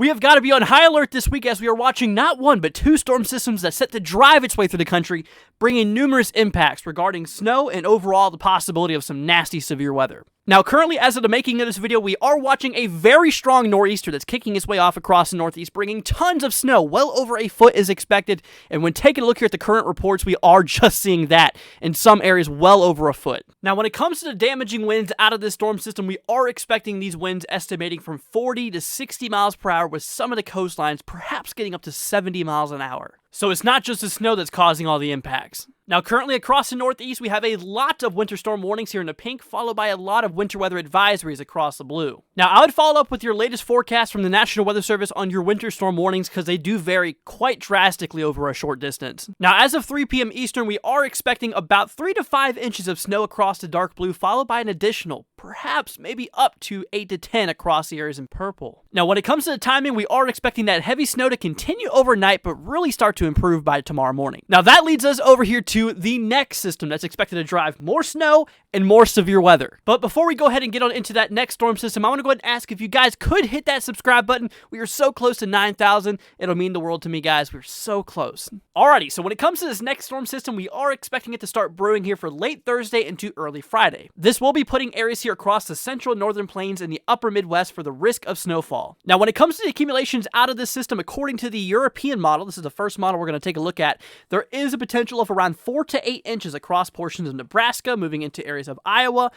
We have got to be on high alert this week as we are watching not one but two storm systems that set to drive its way through the country, bringing numerous impacts regarding snow and overall the possibility of some nasty severe weather. Now, currently, as of the making of this video, we are watching a very strong nor'easter that's kicking its way off across the northeast, bringing tons of snow. Well over a foot is expected, and when taking a look here at the current reports, we are just seeing that in some areas well over a foot. Now, when it comes to the damaging winds out of this storm system, we are expecting these winds estimating from 40 to 60 miles per hour, with some of the coastlines perhaps getting up to 70 miles an hour. So it's not just the snow that's causing all the impacts. Now, currently across the northeast, we have a lot of winter storm warnings here in the pink, followed by a lot of winter weather advisories across the blue. Now, I would follow up with your latest forecast from the National Weather Service on your winter storm warnings because they do vary quite drastically over a short distance. Now, as of 3 p.m. Eastern, we are expecting about 3 to 5 inches of snow across the dark blue, followed by an additional, perhaps maybe up to 8 to 10 across the areas in purple. Now, when it comes to the timing, we are expecting that heavy snow to continue overnight, but really start to improve by tomorrow morning. Now, that leads us over here to the next system that's expected to drive more snow and more severe weather. But before we go ahead and get on into that next storm system, I want to go ahead and ask if you guys could hit that subscribe button. We are so close to 9,000. It'll mean the world to me, guys. We're so close. Alrighty, so when it comes to this next storm system, we are expecting it to start brewing here for late Thursday into early Friday. This will be putting areas here across the central northern plains and the upper Midwest for the risk of snowfall. Now, when it comes to the accumulations out of this system, according to the European model, this is the first model we're going to take a look at, there is a potential of around 4 to 8 inches across portions of Nebraska, moving into areas of Iowa,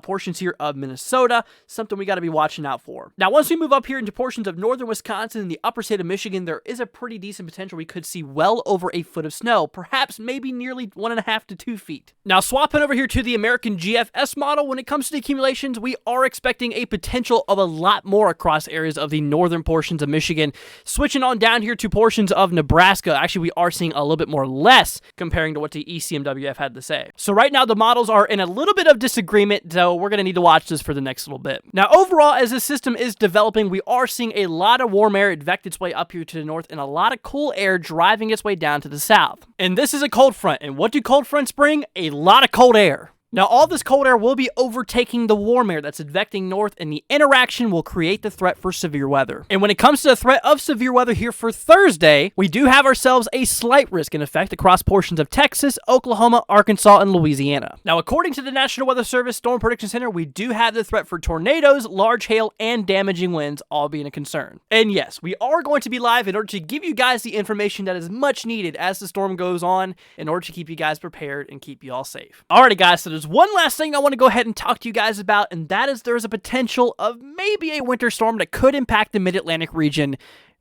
portions here of Minnesota, something we got to be watching out for. Now, once we move up here into portions of northern Wisconsin and the upper state of Michigan, there is a pretty decent potential we could see well over a foot of snow, perhaps maybe nearly 1.5 to 2 feet. Now, swapping over here to the American GFS model, when it comes to the accumulations, we are expecting a potential of a lot more across areas of the northern portions of Michigan. Switching on down here to portions of Nebraska, actually we are seeing a little bit more less comparing to what the ECMWF had to say. So right now the models are in a little bit of disagreement, so we're going to need to watch this for the next little bit. Now, overall, as this system is developing, we are seeing a lot of warm air advect its way up here to the north and a lot of cool air driving its way down to the south. And this is a cold front, and what do cold fronts bring? A lot of cold air. Now, all this cold air will be overtaking the warm air that's advecting north, and the interaction will create the threat for severe weather. And when it comes to the threat of severe weather here for Thursday, we do have ourselves a slight risk in effect across portions of Texas, Oklahoma, Arkansas, and Louisiana. Now, according to the National Weather Service Storm Prediction Center, we do have the threat for tornadoes, large hail, and damaging winds all being a concern. And yes, we are going to be live in order to give you guys the information that is much needed as the storm goes on in order to keep you guys prepared and keep you all safe. Alrighty, guys, so there's one last thing I want to go ahead and talk to you guys about, and that is there's a potential of maybe a winter storm that could impact the Mid-Atlantic region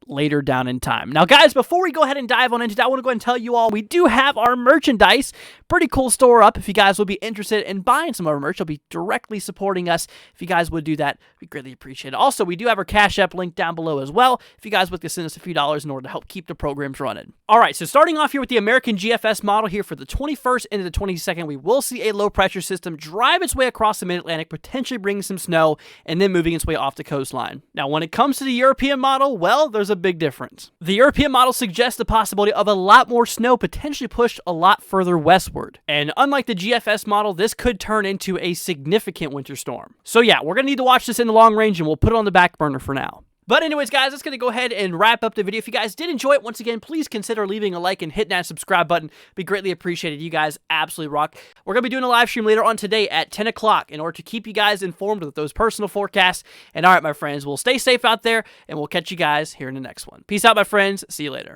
later down in time. Now, guys, before we go ahead and dive on into that, I want to go ahead and tell you all we do have our merchandise. Pretty cool store up. If you guys would be interested in buying some of our merch, you'll be directly supporting us. If you guys would do that, we greatly appreciate it. Also, we do have our Cash App link down below as well if you guys would send us a few dollars in order to help keep the programs running. All right, so starting off here with the American GFS model here for the 21st into the 22nd, we will see a low pressure system drive its way across the Mid-Atlantic, potentially bringing some snow and then moving its way off the coastline. Now, when it comes to the European model, well, there's a big difference. The European model suggests the possibility of a lot more snow potentially pushed a lot further westward. And unlike the GFS model, this could turn into a significant winter storm. So yeah, we're going to need to watch this in the long range, and we'll put it on the back burner for now. But anyways, guys, that's going to go ahead and wrap up the video. If you guys did enjoy it, once again, please consider leaving a like and hitting that subscribe button. Be greatly appreciated. You guys absolutely rock. We're going to be doing a live stream later on today at 10 o'clock in order to keep you guys informed with those personal forecasts. And all right, my friends, we'll stay safe out there, and we'll catch you guys here in the next one. Peace out, my friends. See you later.